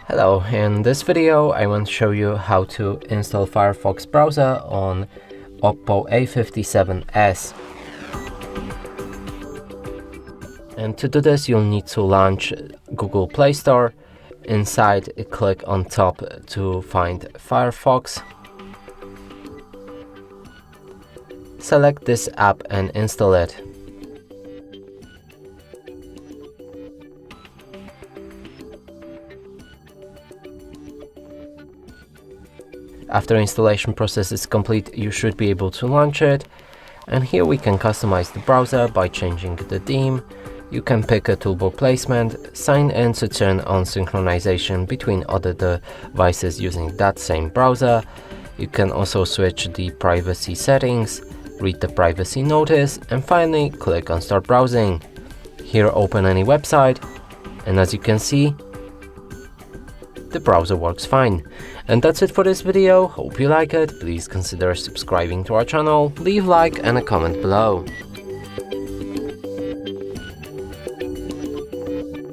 Hello, in this video I want to show you how to install Firefox browser on OPPO A57s. And to do this you'll need to launch Google Play Store. Inside, click on top to find Firefox. Select this app and install it. After installation process is complete, you should be able to launch it. And here we can customize the browser by changing the theme. You can pick a toolbar placement, sign in to turn on synchronization between other devices using that same browser. You can also switch the privacy settings, read the privacy notice, and finally click on Start Browsing. Here open any website, and as you can see, the browser works fine. And that's it for this video. Hope you like it. Please consider subscribing to our channel, leave a like and a comment below.